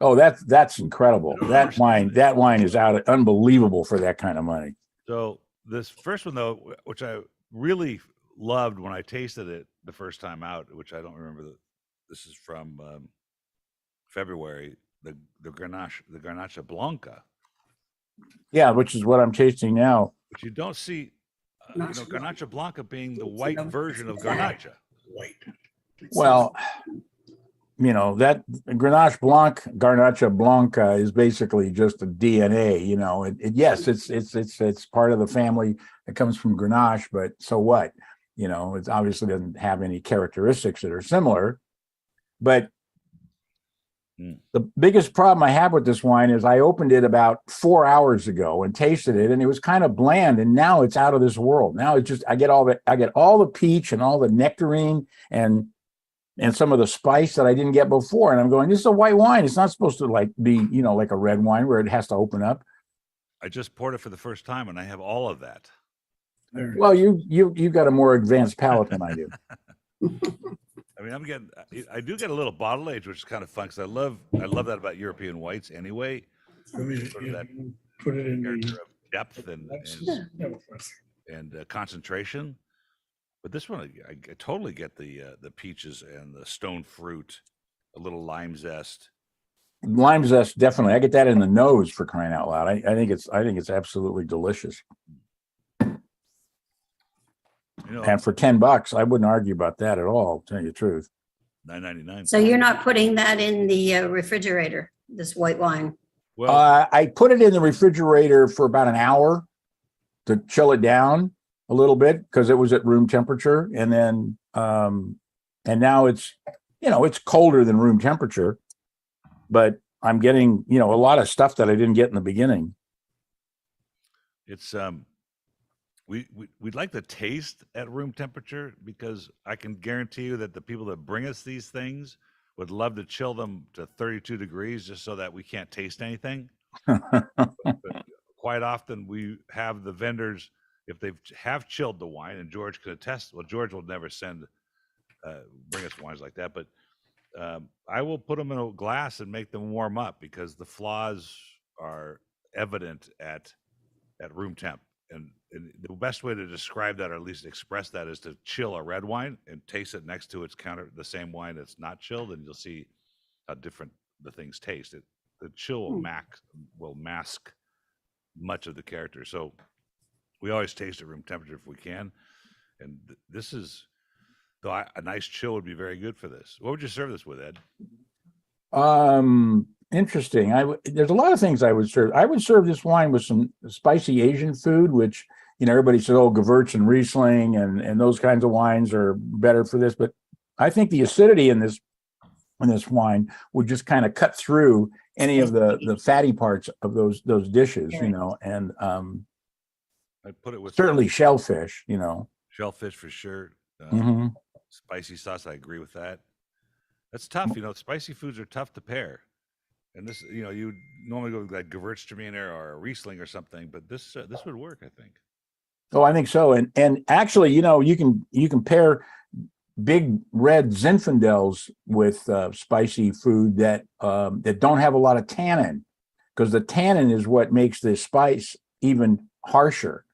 Oh, that's incredible. I don't That wine, understand it. that wine is out unbelievable for that kind of money. So this first one though, which I really loved when I tasted it the first time out, which I don't remember this is from February, the Garnacha Blanca, Yeah, which is what I'm tasting now. which you don't see, Not Garnacha Blanca being the white version of Garnacha. white. Well, that Grenache Blanc, Garnacha Blanca is basically just a DNA. Yes, it's part of the family that comes from Grenache, but so what? It obviously doesn't have any characteristics that are similar. But the biggest problem I have with this wine is I opened it about 4 hours ago and tasted it, and it was kind of bland. And now it's out of this world. Now it's just I get all the peach and all the nectarine and some of the spice that I didn't get before. And I'm going, this is a white wine. It's not supposed to be, like a red wine where it has to open up. I just poured it for the first time, and I have all of that. Well, you got a more advanced palate than I do. I mean, I do get a little bottle age, which is kind of fun because I love that about European whites anyway. Sort of that Put it in character the of depth and concentration. But this one, I totally get the peaches and the stone fruit, a little lime zest. Lime zest, definitely. I get that in the nose, for crying out loud. I think it's absolutely delicious. And for $10, I wouldn't argue about that at all. To tell you the truth. $9.99. So you're not putting that in the refrigerator, this white wine? Well, I put it in the refrigerator for about an hour to chill it down a little bit because it was at room temperature, and then and now it's colder than room temperature, but I'm getting a lot of stuff that I didn't get in the beginning. It's we'd like the taste at room temperature because I can guarantee you that the people that bring us these things would love to chill them to 32 degrees just so that we can't taste anything. but quite often we have the vendors, if they have chilled the wine, and George could attest. Well, George will never bring us wines like that, but I will put them in a glass and make them warm up because the flaws are evident at room temp. And the best way to describe that, or at least express that, is to chill a red wine and taste it next to the same wine that's not chilled, and you'll see how different the things taste. The chill will mask much of the character. So we always taste at room temperature if we can. And this is, though, a nice chill would be very good for this. What would you serve this with, Ed? Interesting. There's a lot of things I would serve. I would serve this wine with some spicy Asian food, which, everybody says, oh, Gewürz and Riesling and those kinds of wines are better for this. But I think the acidity in this wine would just kind of cut through any of the fatty parts of those dishes, and I'd put it with certainly shellfish, Shellfish for sure. Mm-hmm. Spicy sauce, I agree with that. That's tough. Spicy foods are tough to pair. And this, you would normally go with like Gewürztraminer or a Riesling or something, but this would work, I think. Oh, I think so. And actually, you can pair big red Zinfandels with spicy food that don't have a lot of tannin, because the tannin is what makes the spice even harsher.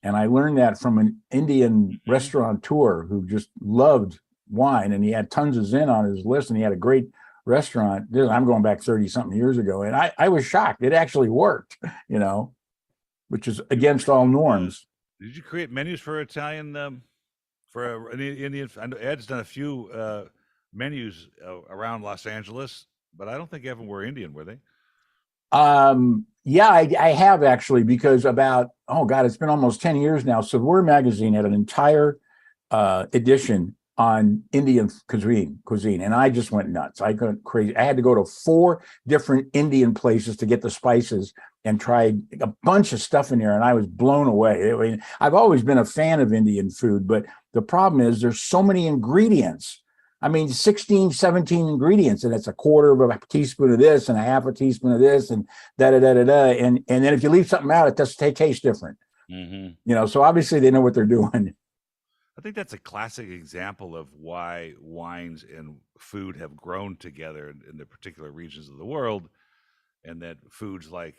And I learned that from an Indian restaurateur who just loved wine, and he had tons of Zin on his list, and he had a great restaurant. I'm going back 30 something years ago, and I was shocked. It actually worked, which is against all norms. Did you create menus for Italian, for an Indian? I know Ed's done a few menus around Los Angeles, but I don't think ever were Indian, were they? Yeah, I have actually, because it's been almost 10 years now. Saveur magazine had an entire edition on Indian cuisine, and I just went nuts. I got crazy. I had to go to 4 different Indian places to get the spices and tried a bunch of stuff in there, and I was blown away. I mean, I've always been a fan of Indian food, but the problem is there's so many ingredients. I mean, 16, 17 ingredients, and it's a quarter of a teaspoon of this and a half a teaspoon of this and da-da-da-da-da. And then if you leave something out, it does taste different. Mm-hmm. So obviously they know what they're doing. I think that's a classic example of why wines and food have grown together in the particular regions of the world, and that foods like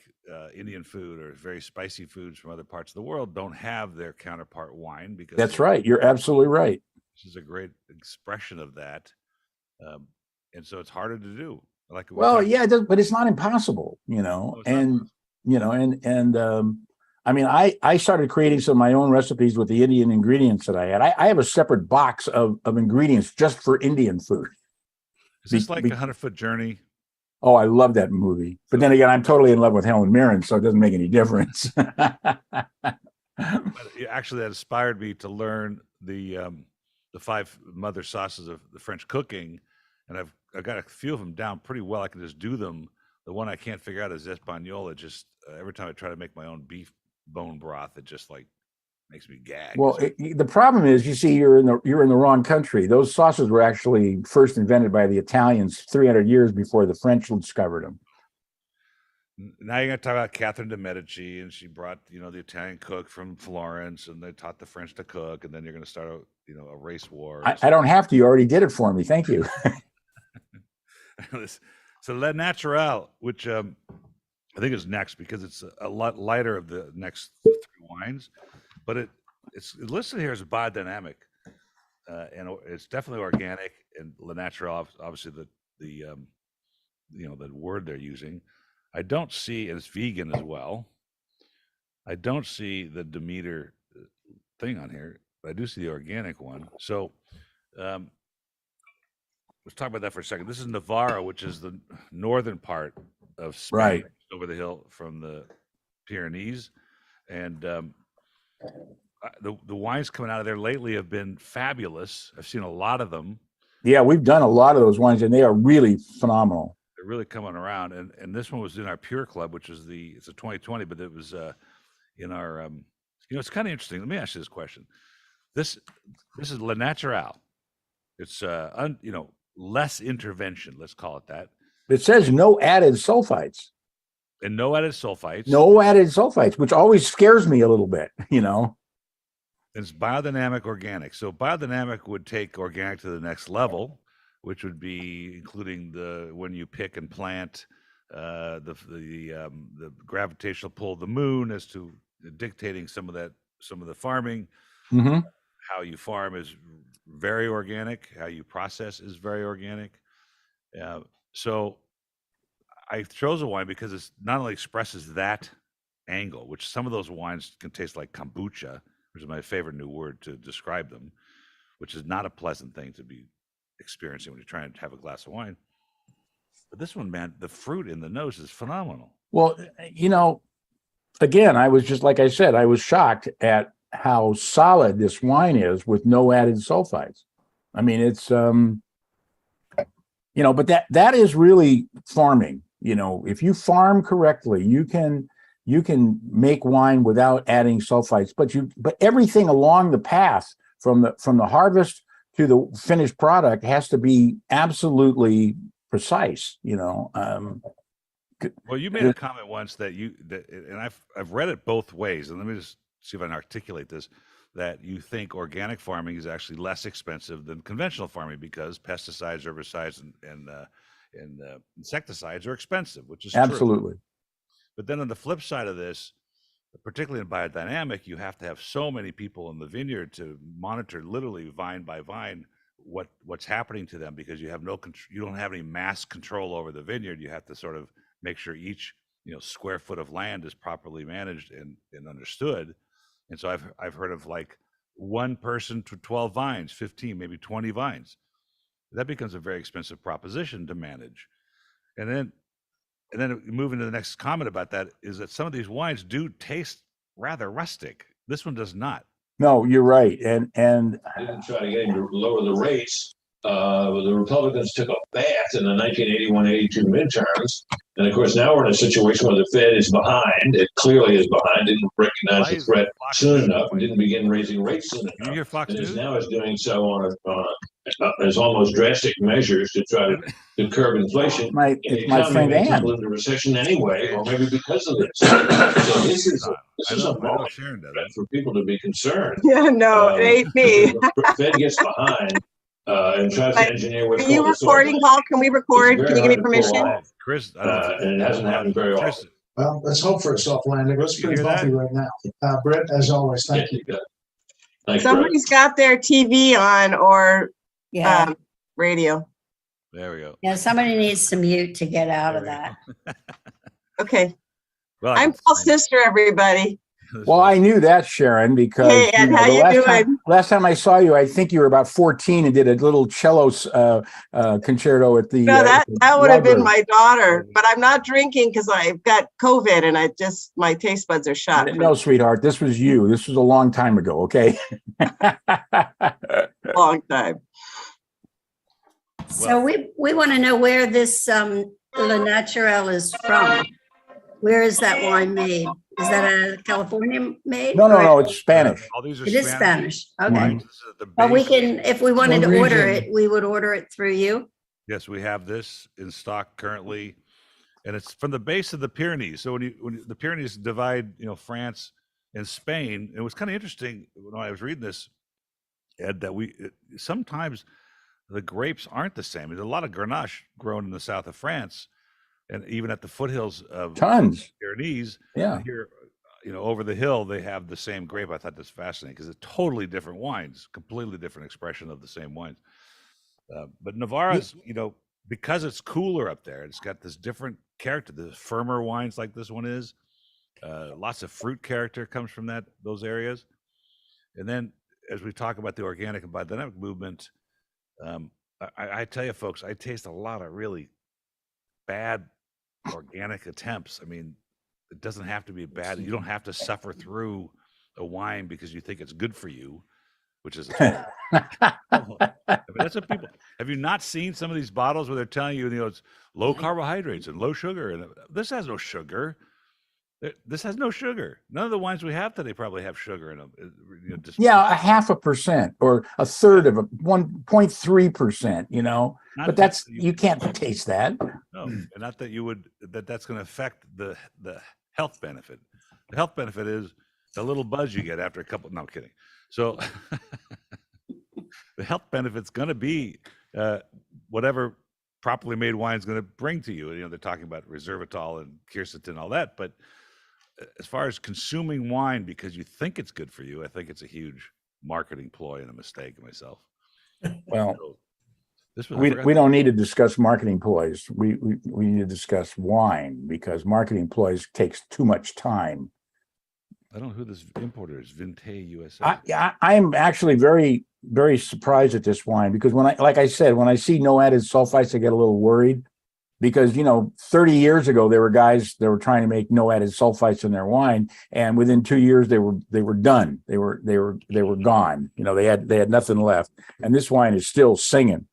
Indian food or very spicy foods from other parts of the world don't have their counterpart wine because That's right. You're absolutely right. this is a great expression of that. And so it's harder to do. Like we Well, talked- yeah, it does, but it's not impossible, you know. No, it's not And I mean, I started creating some of my own recipes with the Indian ingredients that I had. I have a separate box of ingredients just for Indian food. is this be- like be- 100-Foot Journey? Oh, I love that movie. But then again, I'm totally in love with Helen Mirren, so it doesn't make any difference. But actually, that inspired me to learn the 5 mother sauces of the French cooking, and I've got a few of them down pretty well. I can just do them. The one I can't figure out is Espagnole. It just every time I try to make my own beef bone broth, it just like makes me gag. Well, So- the problem is, you see, you're in the wrong country. Those sauces were actually first invented by the Italians 300 years before the French discovered them. Now you're going to talk about Catherine de Medici, and she brought the Italian cook from Florence, and they taught the French to cook, and then you're going to start a race war. I don't have to. You already did it for me. Thank you. So Le Natural, which I think is next because it's a lot lighter of the next 3 wines, but it's listed here as biodynamic, and it's definitely organic. And Le Natural, obviously the word they're using. I don't see, and it's vegan as well. I don't see the Demeter thing on here, but I do see the organic one. So let's talk about that for a second. This is Navarra, which is the northern part of Spain, Right. over the hill from the Pyrenees. And the wines coming out of there lately have been fabulous. I've seen a lot of them. Yeah, we've done a lot of those wines, and they are really phenomenal. They're really coming around, and this one was in our Pure Club, which is it's a 2020, but it was in our it's kind of interesting. Let me ask you this question. This is Le Natural. It's less intervention, let's call it that, It says no added sulfites. and no added sulfites. No added sulfites, which always scares me a little bit, It's biodynamic organic. So biodynamic would take organic to the next level, which would be including when you pick and plant, the gravitational pull of the moon as to dictating some of the farming. Mm-hmm. How you farm is very organic. How you process is very organic. So I chose a wine because it's not only expresses that angle, which some of those wines can taste like kombucha, which is my favorite new word to describe them, which is not a pleasant thing to be experiencing when you're trying to have a glass of wine. But this one, man, the fruit in the nose is phenomenal. Well, again, I was just, like I said, I was shocked at how solid this wine is with no added sulfites. I mean, it's, but that is really farming. If you farm correctly, you can make wine without adding sulfites, but everything along the path from the harvest to the finished product has to be absolutely precise, Well, you made a comment once and I've read it both ways, and let me just see if I can articulate this, that you think organic farming is actually less expensive than conventional farming because pesticides, herbicides, and insecticides are expensive, which is true. absolutely. But then on the flip side of this, particularly in biodynamic, you have to have so many people in the vineyard to monitor literally vine by vine what's happening to them, because you don't have any mass control over the vineyard. You have to sort of make sure each square foot of land is properly managed and understood. And so I've heard of like one person to 12 vines, 15, maybe 20 vines. That becomes a very expensive proposition to manage. And then moving to the next comment about that is that some of these wines do taste rather rustic. This one does not. No, you're right. And Didn't try to get him to lower the rates. The Republicans took a bath in the 1981-82 midterms. And of course, now we're in a situation where the Fed is behind. It clearly is behind, didn't recognize Why the is threat Fox soon News- enough, and didn't begin raising rates soon You enough. hear Fox And News? now is doing so on a as almost drastic measures to try to curb inflation. My, The it's my economy friend may Ann. tumble into recession anyway, or maybe because of this. So this is I a know moment Sharon does. for people to be concerned. Yeah, no, it ain't me. The Fed gets behind and tries to engineer what's Are you called a soft recording, Paul? Can we record? It's Can you very give hard me to pull permission? off. Chris, I don't know if And it hasn't happened very Chris, often. Well, let's hope for a soft landing. It's You pretty hear that? bumpy right now. Brett, as always, thank you. Thanks, Brett. Somebody's got their TV on or Yeah, radio. there we go. yeah, somebody needs to mute to get out There of we that. go. Okay. Well, I I'm can Paul's see sister, everybody. this Well, was- I knew that, Sharon, because Hey, Ed, how the you doing? last time I saw you, I think you were about 14 and did a little cello concerto at the. No, that would have been library. my daughter, but I'm not drinking because I've got COVID and my taste buds are shot. No, sweetheart, this was you. This was a long time ago. Okay. Long time. So we want to know where this Le Naturel is from. Where is that wine made? Is that a California made? No, or- it's Spanish. All these are It is Spanish. Okay. wines. This is the But we base. can, if we wanted to order Norwegian. it, we would order it through you. Yes, we have this in stock currently, and it's from the base of the Pyrenees. So when the Pyrenees divide, France and Spain, it was kind of interesting when I was reading this, Ed, that sometimes the grapes aren't the same. There's a lot of Grenache grown in the south of France, and even at the foothills of Tons. Pyrenees. Yeah. And here, over the hill, they have the same grape. I thought that's fascinating because they're totally different wines, completely different expression of the same wines. But Navarra's, because it's cooler up there, it's got this different character. The firmer wines like this one is. Lots of fruit character comes from those areas. And then as we talk about the organic and biodynamic movement, I tell you folks, I taste a lot of really bad organic attempts. I mean, it doesn't have to be bad. You don't have to suffer through a wine because you think it's good for you, which is I mean, that's what people have. You not seen some of these bottles where they're telling you, it's low carbohydrates and low sugar, and this has no sugar. This has no sugar. None of the wines we have today probably have sugar in them. Yeah, 0.5% or a third of 1.3%, Not but that you can't taste that. No, and not that that's going to affect the health benefit. The health benefit is the little buzz you get after a couple. No, I'm kidding. So the health benefit's going to be whatever properly made wine is going to bring to you. They're talking about resveratrol and quercetin and all that, but as far as consuming wine because you think it's good for you, I think it's a huge marketing ploy and a mistake myself. Well, So, this was we don't need to discuss marketing ploys. We need to discuss wine because marketing ploys takes too much time. I don't know who this importer is. Vinte USA. I'm actually very, very surprised at this wine because like I said, when I see no added sulfites, I get a little worried because, 30 years ago, there were guys that were trying to make no added sulfites in their wine. And within 2 years, they were done. They were gone. They had nothing left. And this wine is still singing.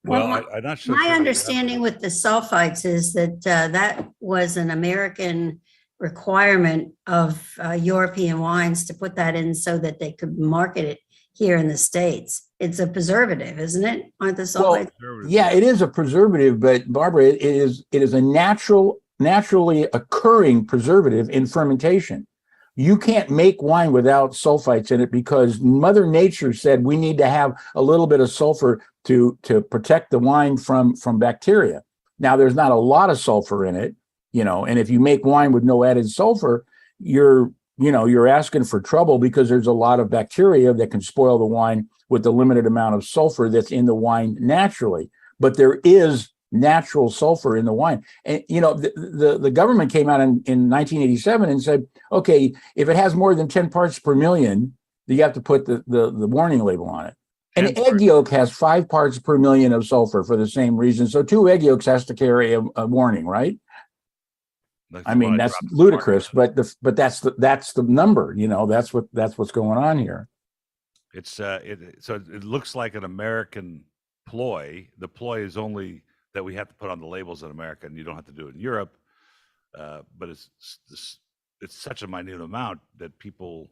Well, I'm not sure. My understanding with the sulfites is that that was an American requirement of European wines to put that in so that they could market it here in the States. It's a preservative, isn't it? Aren't the sulfites? Yeah, it is a preservative, but Barbara, it is a naturally occurring preservative in fermentation. You can't make wine without sulfites in it because Mother Nature said we need to have a little bit of sulfur to protect the wine from bacteria. Now, there's not a lot of sulfur in it, and if you make wine with no added sulfur, you're asking for trouble because there's a lot of bacteria that can spoil the wine with the limited amount of sulfur that's in the wine naturally. But there is natural sulfur in the wine. And, the government came out in 1987 and said, okay, if it has more than 10 parts per million, you have to put the warning label on it. An egg yolk has 5 parts per million of sulfur for the same reason. So 2 egg yolks has to carry a warning, right? I mean, that's ludicrous, but that's the number, that's what's going on here. It's so it looks like an American ploy. The ploy is only that we have to put on the labels in America, and you don't have to do it in Europe. But it's such a minute amount that people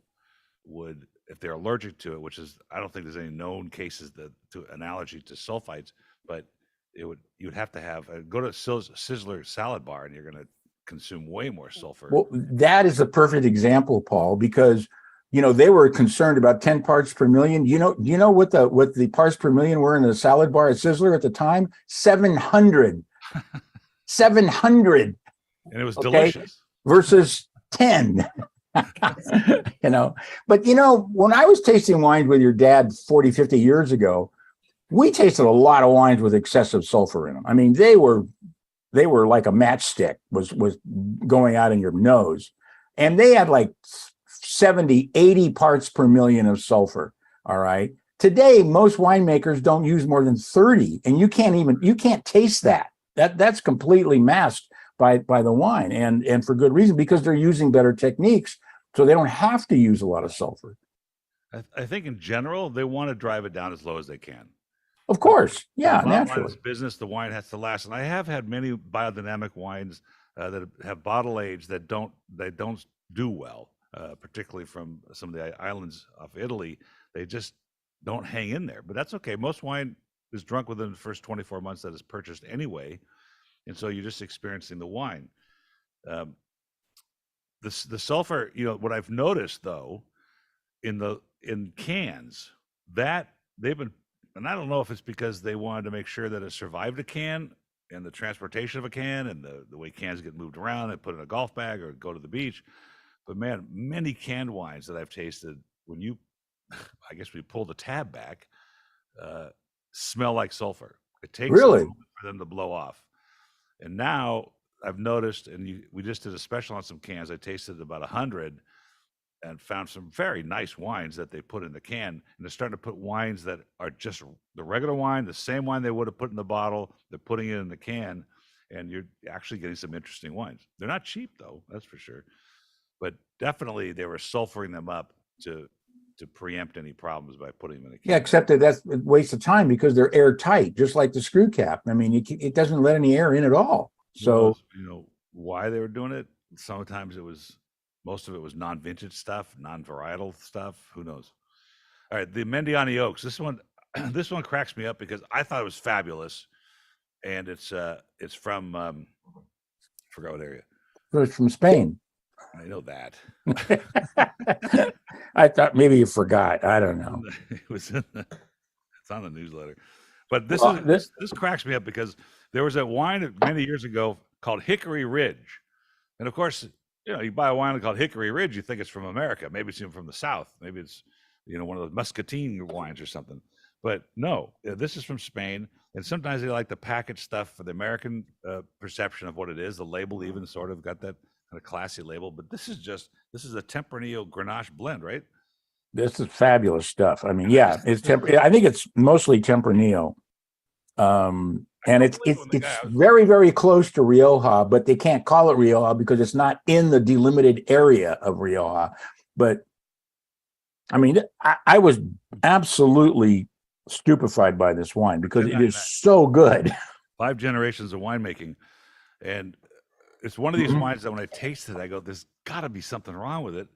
would, if they're allergic to it, which is, I don't think there's any known cases that to analogy to sulfites, but you would have to have go to Sizzler salad bar and you're going to consume way more sulfur. Well, that is a perfect example, Paul, because they were concerned about 10 parts per million. Do you know what the parts per million were in the salad bar at Sizzler at the time? 700. 700. And it was Okay. delicious. Versus 10. But when I was tasting wines with your dad 40, 50 years ago, we tasted a lot of wines with excessive sulfur in them. I mean, they were like a matchstick was going out in your nose. And they had like 70, 80 parts per million of sulfur. All right. Today, most winemakers don't use more than 30, and you can't taste that. That's completely masked by the wine, and for good reason, because they're using better techniques, so they don't have to use a lot of sulfur. I think in general, they want to drive it down as low as they can. Of course. Yeah, Bottom line naturally. is business, the wine has to last. And I have had many biodynamic wines that have bottle aged that don't do well, particularly from some of the islands of Italy. They just don't hang in there, but that's okay. Most wine is drunk within the first 24 months that is purchased anyway. And so you're just experiencing the wine. The sulfur, what I've noticed though, in cans, that they've been, and I don't know if it's because they wanted to make sure that it survived a can and the transportation of a can and the way cans get moved around and put in a golf bag or go to the beach. But man, many canned wines that I've tasted, when you, I guess we pull the tab back, smell like sulfur. It takes Really? a moment for them to blow off. And now I've noticed, and we just did a special on some cans. I tasted about 100 and found some very nice wines that they put in the can. And they're starting to put wines that are just the regular wine, the same wine they would have put in the bottle. They're putting it in the can, and you're actually getting some interesting wines. They're not cheap though, that's for sure. But definitely they were sulfuring them up to preempt any problems by putting them in a can. Yeah, except that's a waste of time because they're airtight, just like the screw cap. I mean, it doesn't let any air in at all. So, why they were doing it? Sometimes most of it was non-vintage stuff, non-varietal stuff. Who knows? All right, the Mendiani Oaks. This one cracks me up because I thought it was fabulous, and it's from I forgot what area. it's from Spain. I know that. I thought maybe you forgot. I don't know. It was it's on the newsletter. But this cracks me up because there was a wine many years ago called Hickory Ridge. And of course, you buy a wine called Hickory Ridge, you think it's from America. Maybe it's even from the South. Maybe it's, one of those muscatine wines or something. But no, this is from Spain. And sometimes they like to package stuff for the American perception of what it is. The label even sort of got that kind of classy label. But this is a Tempranillo Grenache blend, right? This is fabulous stuff. I mean, yeah, I think it's mostly Tempranillo. And it's very, very close to Rioja, but they can't call it Rioja because it's not in the delimited area of Rioja. But I mean, I was absolutely stupefied by this wine because it is so good. 5 generations of winemaking. And it's one of these wines that when I taste it, I go, there's got to be something wrong with it.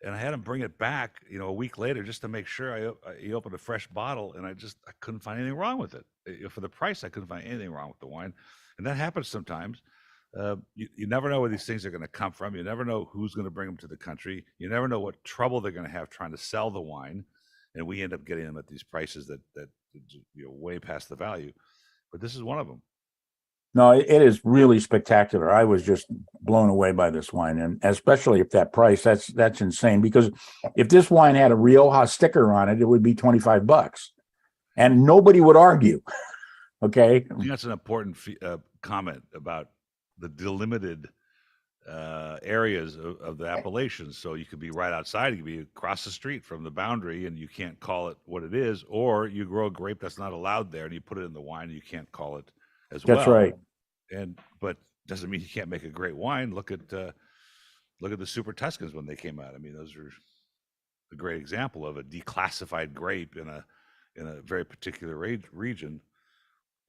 And I had him bring it back, a week later just to make sure. He opened a fresh bottle, and I couldn't find anything wrong with it. For the price, I couldn't find anything wrong with the wine. And that happens sometimes. You never know where these things are going to come from. You never know who's going to bring them to the country. You never know what trouble they're going to have trying to sell the wine. And we end up getting them at these prices that way past the value. But this is one of them. No, it is really spectacular. I was just blown away by this wine, and especially if that price, that's insane. Because if this wine had a Rioja sticker on it, it would be $25, and nobody would argue. Okay, I think that's an important comment about the delimited areas of the Appalachians. So you could be right outside, you could be across the street from the boundary, and you can't call it what it is, or you grow a grape that's not allowed there, and you put it in the wine, and you can't call it as well. That's right. But doesn't mean you can't make a great wine. Look at the Super Tuscans when they came out. I mean, those are a great example of a declassified grape in a very particular region,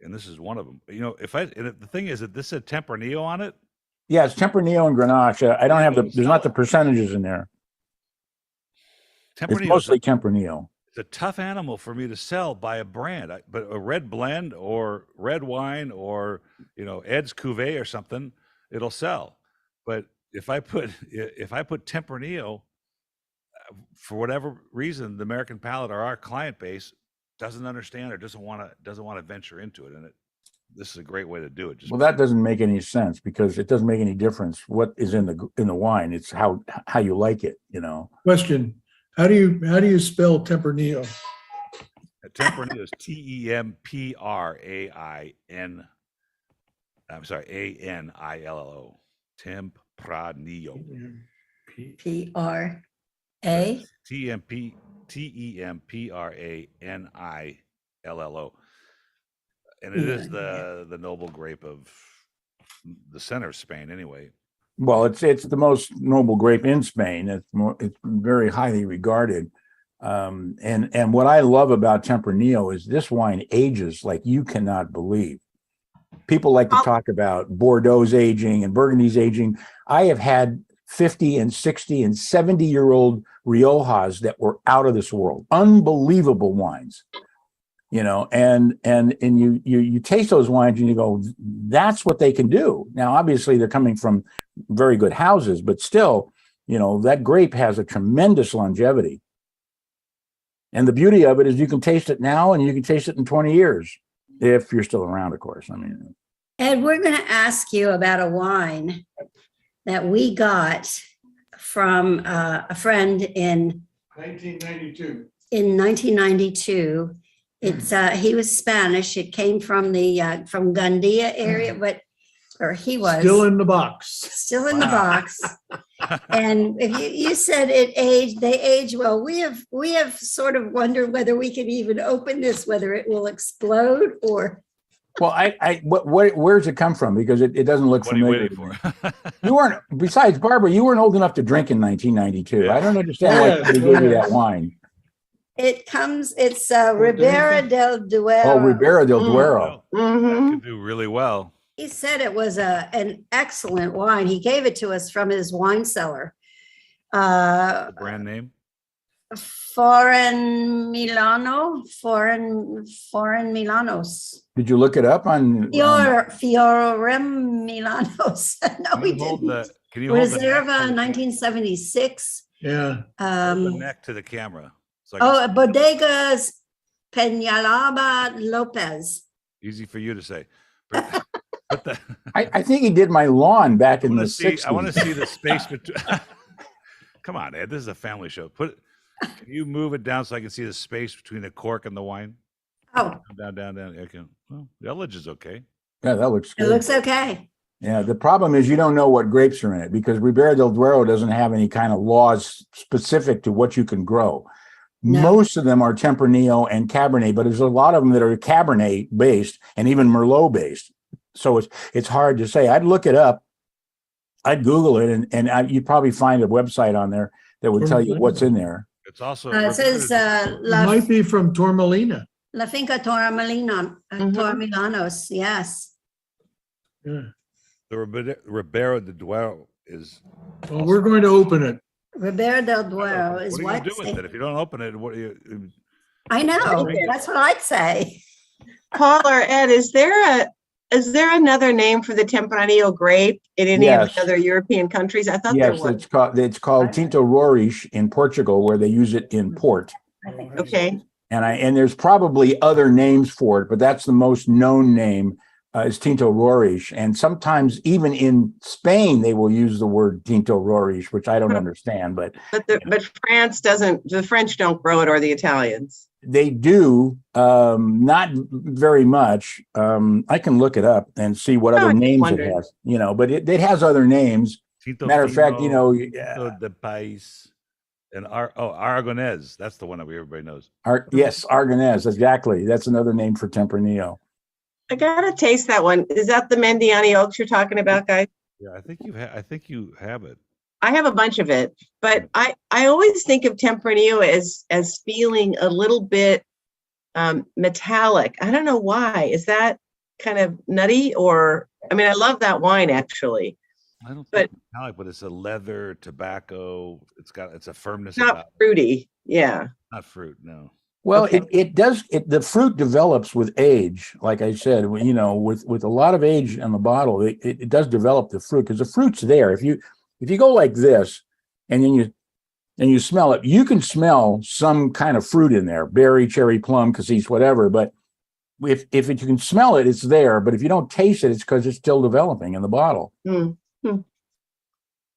and this is one of them. The thing is that this said Tempranillo on it. Yeah, it's Tempranillo and Grenache. I don't have there's not the percentages in there. It's Tempranillo mostly Tempranillo. it's a tough animal for me to sell by a brand, but a red blend or red wine or Ed's Cuvée or something, it'll sell. But if I put Tempranillo, for whatever reason, the American palate or our client base doesn't understand or doesn't want to venture into it, and this is a great way to do it. Well, that doesn't make any sense because it doesn't make any difference what is in the wine. It's how you like it, Question, how do you spell Tempranillo? Tempranillo is Temprain. I'm sorry, Anillo. Tempranillo. P-R-A. Temprainillo. And it is the noble grape of the center of Spain anyway. Well, it's the most noble grape in Spain. It's very highly regarded. And what I love about Tempranillo is this wine ages like you cannot believe. People like to talk about Bordeaux's aging and Burgundy's aging. I have had 50 and 60 and 70-year-old Riojas that were out of this world. Unbelievable wines. And you taste those wines and you go, that's what they can do. Now, obviously, they're coming from very good houses, but still, that grape has a tremendous longevity. And the beauty of it is you can taste it now and you can taste it in 20 years, if you're still around, of course. Ed, we're going to ask you about a wine that we got from a friend in 1992. In 1992. He was Spanish. It came from from Gandia area, he was Still in the box. Still in the box. And if you said they age well. We have sort of wondered whether we can even open this, whether it will explode or. Well, where's it come from? Because it doesn't look What are you familiar. waiting for? You weren't. Besides, Barbara, you weren't old enough to drink in 1992. I don't understand why they gave you that wine. It's Ribera del Duero. Oh, Ribera del Duero. That could do really well. He said it was an excellent wine. He gave it to us from his wine cellar. The brand name? Foreign Milanos. Did you look it up on? Fiorem Milanos. No, we didn't. Can you hold the Reserva, neck to the 1976. Yeah. hold the neck to the camera? So Bodegas Peñalaba Lopez. easy for you to say. I think he did my lawn back in the 60s. I want to see the space between. Come on, Ed. This is a family show. Can you move it down so I can see the space between the cork and the wine? Oh, Down. Okay. Well, the ullage is okay. Yeah, that looks it good. looks okay. Yeah, the problem is you don't know what grapes are in it because Ribera del Duero doesn't have any kind of laws specific to what you can grow. No. Most of them are Tempranillo and Cabernet, but there's a lot of them that are Cabernet based and even Merlot based. So it's hard to say. I'd look it up. I'd Google it, and you'd probably find a website on there that would tell you what's in there. It's also It says It might be from Tormelina. La Finca Tormelinos. Yes. Yeah. the Ribera del Duero is. Well, we're going to open it. Ribera del Duero is What do you what? do with it if you don't open it? What do you? I know. That's what I'd say. Paul or Ed, is there another name for the Tempranillo grape in any of Yes. the other European countries? I thought there Yes, was. it's called Tinto Roriz in Portugal, where they use it in port. Okay. And there's probably other names for it, but that's the most known name is Tinto Roriz. And sometimes even in Spain, they will use the word Tinto Roriz, which I don't understand, but But France doesn't, the French don't grow it, or the Italians. they do, not very much. I can look it up and see what Oh, other I just names wondered. it has, but it has other names. Tito Matter of fact, Fino, Tito de Pais, and Aragonés. That's the one that everybody knows. Yes, Aragonés, exactly. That's another name for Tempranillo. I gotta taste that one. Is that the Mendiani Oaks you're talking about, guys? Yeah, I think you have it. I have a bunch of it, but I always think of Tempranillo as feeling a little bit metallic. I don't know why. Is that kind of nutty, or I mean, I love that wine actually. I don't But- think metallic, but it's a leather tobacco. It's a firmness Not about fruity. Yeah. not fruit. No. Well, Okay. the fruit develops with age. Like I said, with a lot of age in the bottle, it does develop the fruit because the fruit's there. If you go like this and then you smell it, you can smell some kind of fruit in there, berry, cherry, plum, cassis, whatever. But if you can smell it, it's there. But if you don't taste it, it's because it's still developing in the bottle. Mm. You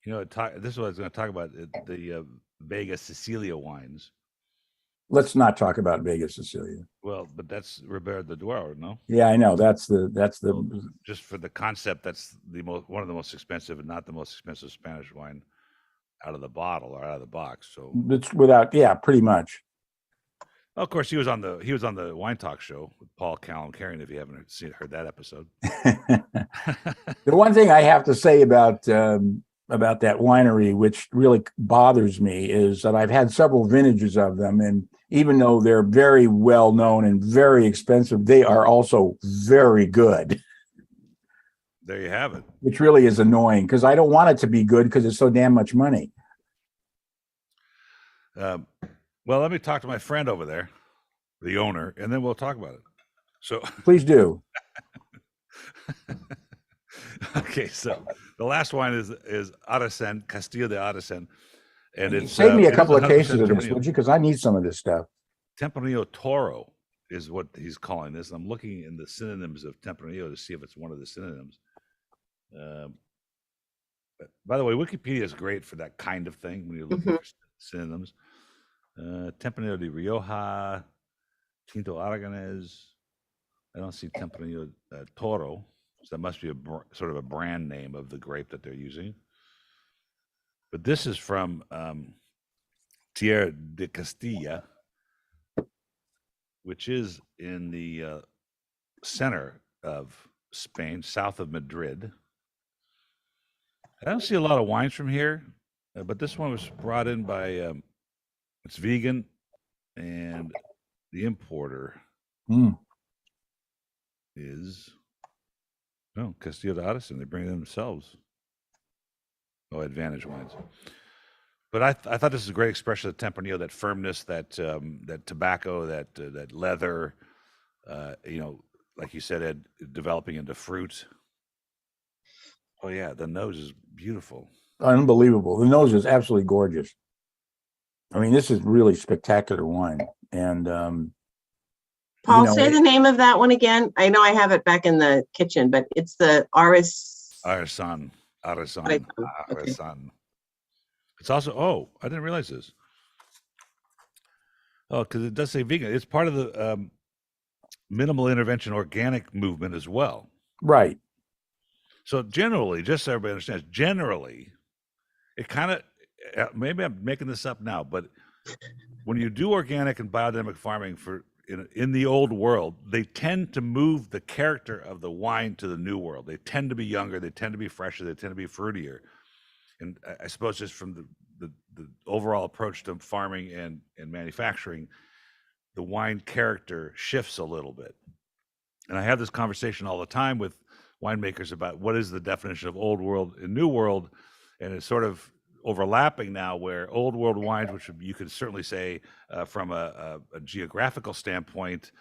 know, this is what I was going to talk about the Vega Sicilia wines. Let's not talk about Vega Sicilia. Well, but that's Ribera de Duero, no? Yeah, I know. That's the Just for the concept, that's one of the most expensive and not the most expensive Spanish wine out of the bottle or out of the box. So, it's without, yeah, pretty much. well, of course, he was on the Wine Talk show with Paul Callum Carrion. If you haven't heard that episode, The one thing I have to say about that winery, which really bothers me, is that I've had several vintages of them, and even though they're very well known and very expensive, they are also very good, there you have it. which really is annoying because I don't want it to be good because it's so damn much money. Well, let me talk to my friend over there, the owner, and then we'll talk about it. So, Please do. okay, so the last wine is Aracen, Castillo de Aracen, and it's Save me a it is couple of 100% cases of this, Tempranillo. would you? Because I need some of this stuff. Tempranillo Toro is what he's calling this. I'm looking in the synonyms of Tempranillo to see if it's one of the synonyms. By the way, Wikipedia is great for that kind of thing when you're looking for synonyms. Tempranillo de Rioja, Tinto Aragonés. I don't see Tempranillo Toro, so that must be sort of a brand name of the grape that they're using. But this is from Tierra de Castilla, which is in the center of Spain, south of Madrid. I don't see a lot of wines from here, but this one was brought in by, it's vegan, and the importer Mm. is, Castillo de Aracen. They bring it themselves. Oh, Advantage Wines. But I thought this is a great expression of Tempranillo, that firmness, that tobacco, that leather, like you said, Ed, developing into fruit. Oh yeah, the nose is beautiful. Unbelievable. The nose is absolutely gorgeous. I mean, this is really spectacular wine. And Paul, know, say the name of that one again. I know I have it back in the kitchen, but it's the Aracen. Okay. It's also, I didn't realize this. Oh, because it does say vegan. It's part of the minimal intervention organic movement as well. right. So generally, just so everybody understands, it kind of, maybe I'm making this up now, but when you do organic and biodynamic farming in the old world, they tend to move the character of the wine to the new world. They tend to be younger, they tend to be fresher, they tend to be fruitier. And I suppose just from the overall approach to farming and manufacturing, the wine character shifts a little bit. And I have this conversation all the time with winemakers about what is the definition of old world and new world, and it's sort of overlapping now, where old world wines, which you could certainly say from a geographical standpoint,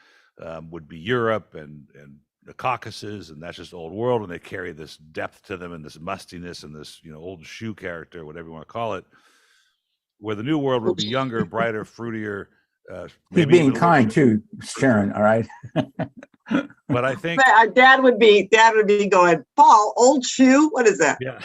would be Europe and the Caucasus, and that's just old world, and they carry this depth to them and this mustiness and this old shoe character, whatever you want to call it. Where the new world would be younger, brighter, fruitier. He's maybe being a little kind bit- too, Sharon. All right. But I think, Dad would be going, Paul, old shoe? What is that? yeah.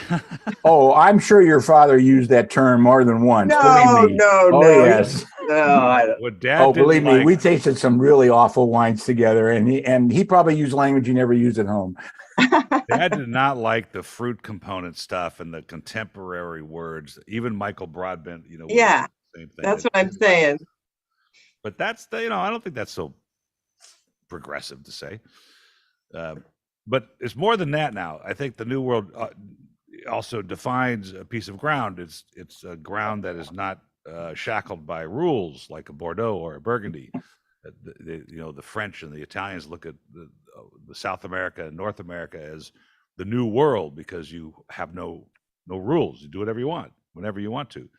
Oh, I'm sure your father used that term more than once. No, Believe me. no, Oh, no. yes. No, I don't. What Dad Oh, didn't believe me, like- we tasted some really awful wines together, and he probably used language he never used at home. Dad did not like the fruit component stuff and the contemporary words. Even Michael Broadbent, was Yeah, the same thing. That's what I'm saying. But that's I don't think that's so progressive to say. But it's more than that now. I think the New World also defines a piece of ground. It's a ground that is not shackled by rules like a Bordeaux or a Burgundy. The French and the Italians look at the South America and North America as the new world because you have no rules. You do whatever you want, whenever you want to.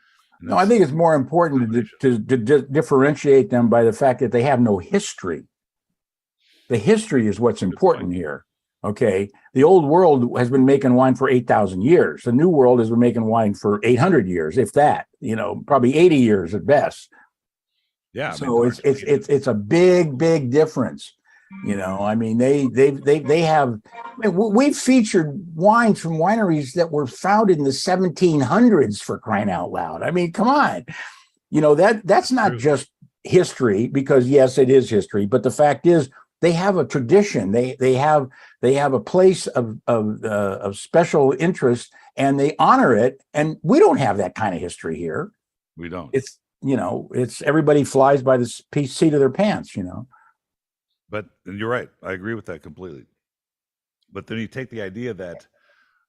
And No, I that's think it's more important to differentiate them by the fact that they have no history. The history is what's important here. Okay. The old world has been making wine for 8,000 years. The new world has been making wine for 800 years, if that, probably 80 years at best. yeah. I mean, So it's a big difference. I mean, they have, we've featured wines from wineries that were founded in the 1700s, for crying out loud. I mean, come on, that's not just history, because yes, it is history, but the fact is they have a tradition. They have a place of special interest, and they honor it. And we don't have that kind of history here. we don't. It's everybody flies by the seat of their pants. But and you're right. I agree with that completely. But then you take the idea that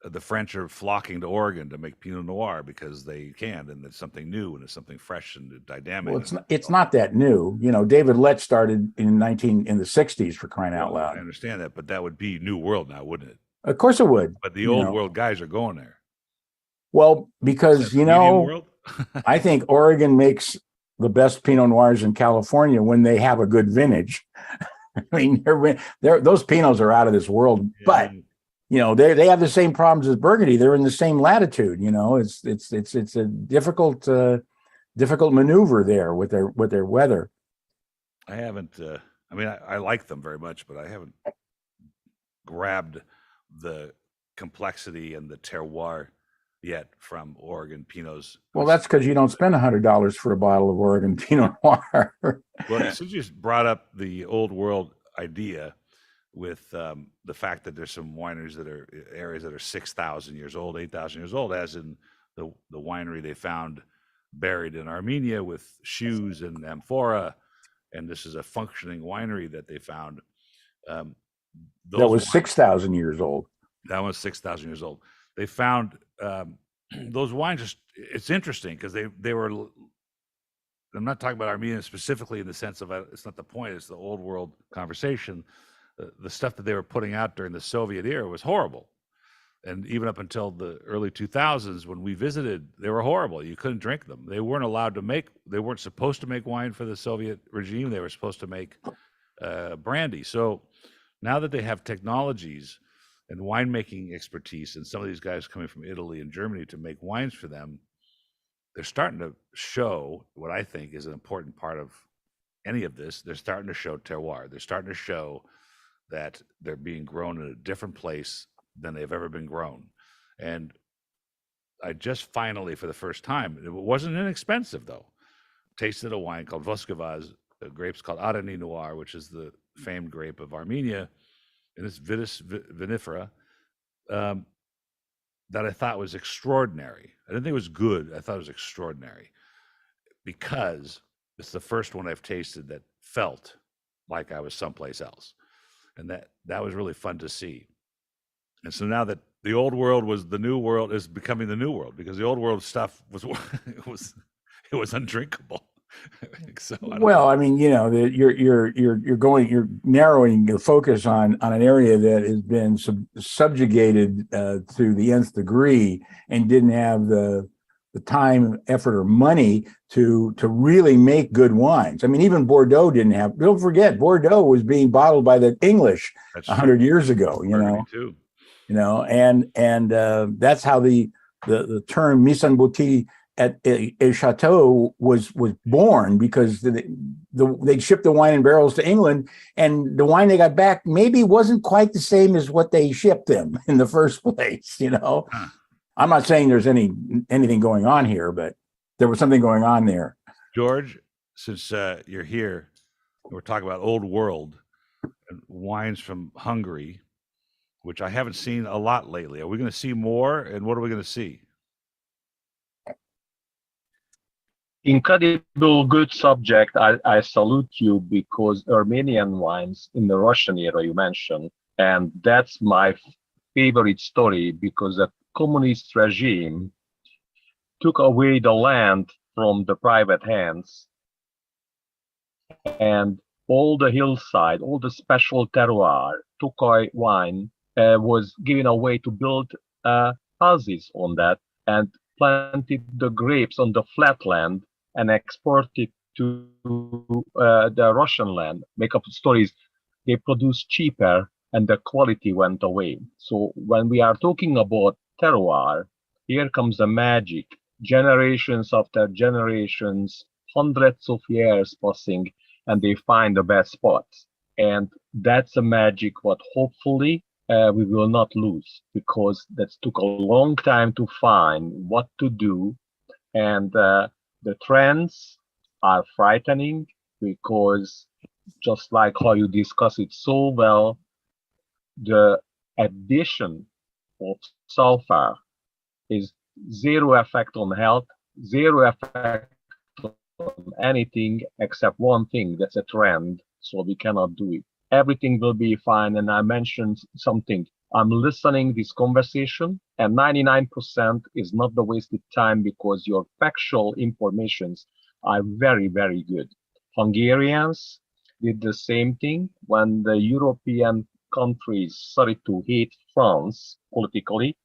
the French are flocking to Oregon to make Pinot Noir because they can, and it's something new and it's something fresh and dynamic. Well, it's not that new. David Lett started in the 60s, for crying out I loud. understand that, but that would be New World now, wouldn't it? Of course it would. But the old world guys are going there. Well, Is because that the medium world? I think Oregon makes the best Pinot Noirs in California when they have a good vintage. I mean, those Pinots are out of this world, but they have the same problems as Burgundy. They're in the same latitude. It's a difficult maneuver there with their weather. I haven't. I mean, I like them very much, but I haven't grabbed the complexity and the terroir yet from Oregon Pinots. Well, that's because you don't spend $100 for a bottle of Oregon Pinot Noir. Well, since you brought up the old world idea with the fact that there's some wineries that are areas that are 6,000 years old, 8,000 years old, as in the winery they found buried in Armenia with shoes and amphora, and this is a functioning winery that they found. That was 6,000 years old. That was 6,000 years old. They found those wines. It's interesting because they were. I'm not talking about Armenia specifically in the sense of it's not the point. It's the old world conversation. The stuff that they were putting out during the Soviet era was horrible, and even up until the early 2000s when we visited, they were horrible. You couldn't drink them. They weren't allowed to make. They weren't supposed to make wine for the Soviet regime. They were supposed to make brandy. So now that they have technologies and winemaking expertise, and some of these guys coming from Italy and Germany to make wines for them, they're starting to show what I think is an important part of any of this. They're starting to show terroir. They're starting to show that they're being grown in a different place than they've ever been grown. And I just finally, for the first time, it wasn't inexpensive though, tasted a wine called Voskavaz, grapes called Arani Noir, which is the famed grape of Armenia, and it's Vitis vinifera, that I thought was extraordinary. I didn't think it was good. I thought it was extraordinary because it's the first one I've tasted that felt like I was someplace else. And that was really fun to see. And so now that the old world was the new world is becoming the new world, because the old world stuff was it was undrinkable. So I mean, you're narrowing the focus on an area that has been subjugated to the nth degree and didn't have the time, effort, or money to really make good wines. I mean, even Bordeaux didn't have. Don't forget, Bordeaux was being bottled by the English 100 years ago. Too. And that's how the term mise en bouteille at a chateau was born, because they shipped the wine in barrels to England, and the wine they got back maybe wasn't quite the same as what they shipped them in the first place. I'm not saying there's anything going on here, but there was something going on there. George, since you're here, we're talking about old world and wines from Hungary, which I haven't seen a lot lately. Are we going to see more, and what are we going to see? Incredible good subject. I salute you, because Armenian wines in the Russian era you mentioned, and that's my favorite story, because the communist regime took away the land from the private hands, and all the hillside, all the special terroir, Tokaj wine was given away to build houses on that and planted the grapes on the flatland and exported to the Russian land. Make up stories, they produced cheaper and the quality went away. So when we are talking about terroir, here comes the magic. Generations after generations, hundreds of years passing, and they find the best spots. And that's a magic what hopefully we will not lose, because that took a long time to find what to do. And the trends are frightening, because just like how you discuss it so well, the addition of sulfur is zero effect on health, zero effect on anything except one thing, that's a trend. So we cannot do it. Everything will be fine. And I mentioned something. I'm listening this conversation, and 99% is not the wasted time, because your factual informations are very, very good. Hungarians did the same thing when the European countries started to hate France politically.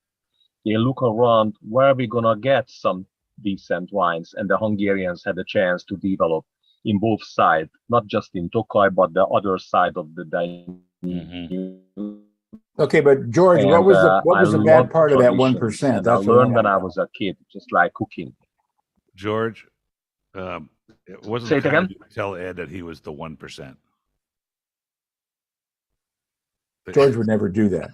They look around, where are we gonna get some decent wines? And the Hungarians had a chance to develop in both sides, not just in Tokaj, but the other side of the Danube. Okay, but George, what was the bad part of that 1%? I learned when I was a kid, just like cooking. George, it wasn't Say it kind of again? you to tell Ed that he was the 1%. George would never do that.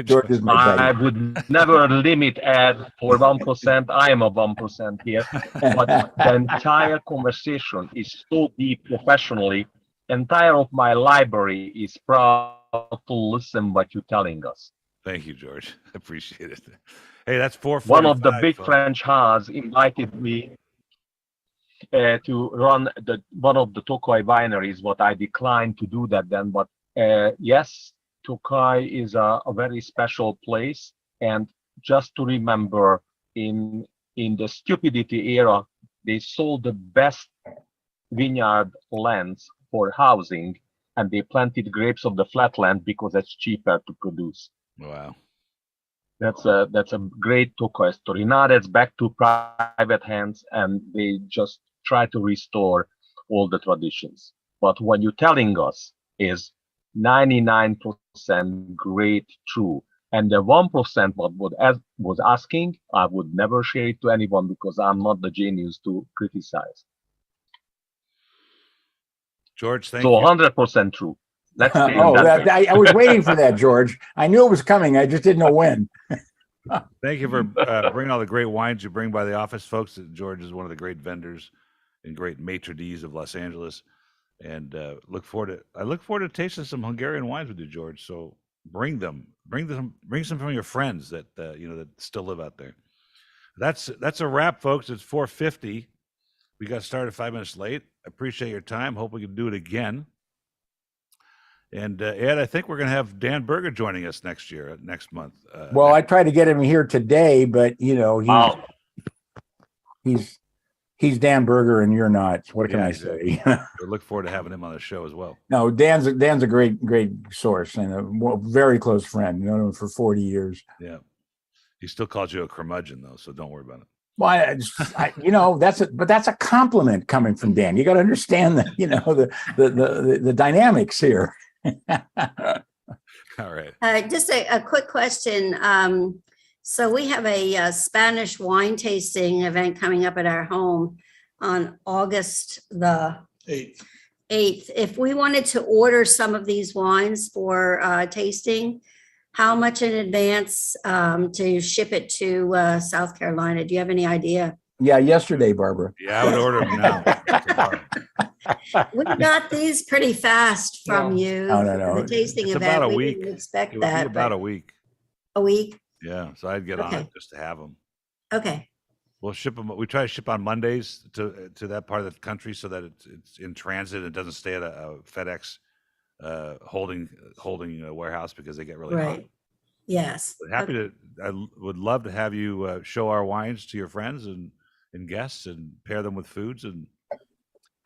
George is my I buddy. would never limit Ed for 1%. I am a 1% here. But the entire conversation is so deep professionally. Entire of my library is proud to listen what you're telling us. Thank you, George. I appreciate it. Hey, that's 4:45. One of the big folks. French has invited me to run one of the Tokaj wineries, but I declined to do that then. But yes, Tokaj is a very special place. And just to remember, in the stupidity era, they sold the best vineyard lands for housing, and they planted grapes of the flatland because it's cheaper to produce. Wow. That's a great Tokaj story. Now that's back to private hands, and they just try to restore all the traditions. But what you're telling us is 99% great true. And the 1% what was asking, I would never share it to anyone, because I'm not the genius to criticize. George, thank So you. 100% true. Let's stay in Oh, that way. I was waiting for that, George. I knew it was coming. I just didn't know when. Thank you for bringing all the great wines you bring by the office, folks. George is one of the great vendors and great maitre d's of Los Angeles, and I look forward to tasting some Hungarian wines with you, George. So bring some from your friends that that still live out there. That's a wrap, folks. It's 4:50. We got started 5 minutes late. I appreciate your time. Hope we can do it again. And Ed, I think we're going to have Dan Berger joining us next month. Well, I tried to get him here today, but Wow. he's Dan Berger and you're not. What can Yeah, I exactly. say? We look forward to having him on the show as well. No, Dan's a great source and a very close friend. Known him for 40 years. Yeah, he still calls you a curmudgeon though, so don't worry about it. Well, that's a compliment coming from Dan. You got to understand that, the dynamics here. All right. Just a quick question. So we have a Spanish wine tasting event coming up at our home on August the 8th. If we wanted to order some of these wines for tasting, how much in advance to ship it to South Carolina? Do you have any idea? Yeah, yesterday, Barbara. Yeah, I would order them now. Tomorrow. We got these pretty fast from you. No. for The tasting It's event. about a We week. didn't expect It would that. be about but a week. a week. Yeah, so I'd get on Okay. it just to have them. Okay. We'll ship them. We try to ship on Mondays to that part of the country so that it's in transit. It doesn't stay at a FedEx holding warehouse because they get really hot. Right. Yes. But I would love to have you show our wines to your friends and guests and pair them with foods and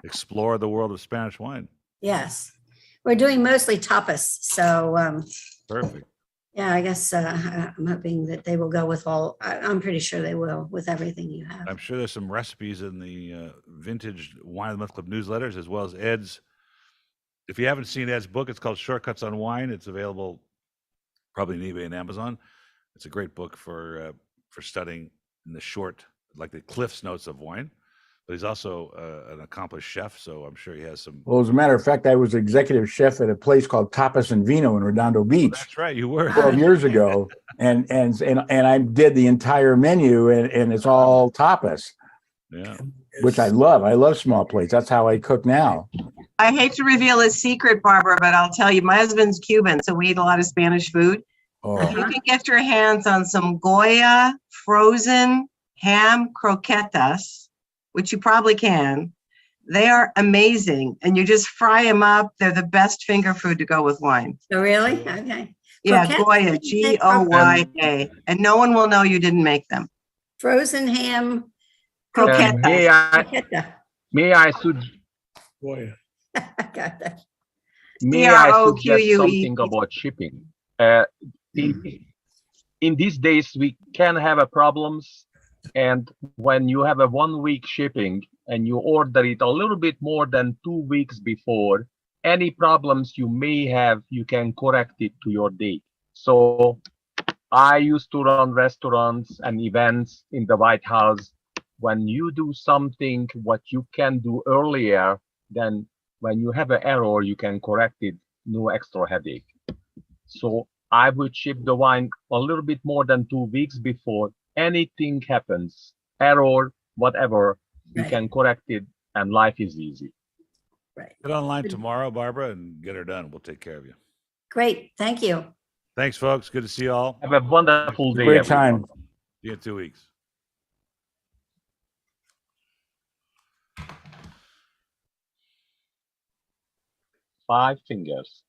explore the world of Spanish wine. Yes. we're doing mostly tapas. So, Perfect. yeah, I guess I'm hoping that they will go with all, I'm pretty sure they will with everything you have. I'm sure there's some recipes in the vintage Wine of the Month Club newsletters, as well as Ed's. If you haven't seen Ed's book, it's called Shortcuts on Wine. It's available probably on eBay and Amazon. It's a great book for studying in the short, like the Cliff's Notes of wine. But he's also an accomplished chef, so I'm sure he has some. Well, as a matter of fact, I was executive chef at a place called Tapas and Vino in Redondo Beach That's right, you were. 12 years ago, and I did the entire menu, and it's all tapas, Yeah. which I love. I love small plates. That's how I cook now. I hate to reveal a secret, Barbara, but I'll tell you, my husband's Cuban, so we eat a lot of Spanish food. If Oh, you can get your hands on some Goya frozen ham croquetas, which you probably can, they are amazing. And you just fry them up. They're the best finger food to go with wine. Oh, really? Okay. Yeah, Croquettes? Goya, Goya. And no one will know you didn't make them. Frozen ham. Croquetas. May I suggest Boy, Got that. May I suggest CROQUE. something about shipping? In these days, we can have a problems, and when you have a 1 week shipping and you order it a little bit more than 2 weeks before, any problems you may have, you can correct it to your date. So I used to run restaurants and events in the White House. When you do something what you can do earlier, then when you have an error, you can correct it, no extra headache. So I would ship the wine a little bit more than 2 weeks before anything happens, error, whatever, you Right. can correct it and life is easy. Right. Get online tomorrow, Barbara, and get her done. We'll take care of you. Great. Thank you. Thanks, folks. Good to see you all. Have a wonderful day. great everyone. time. See you in 2 weeks. Five fingers.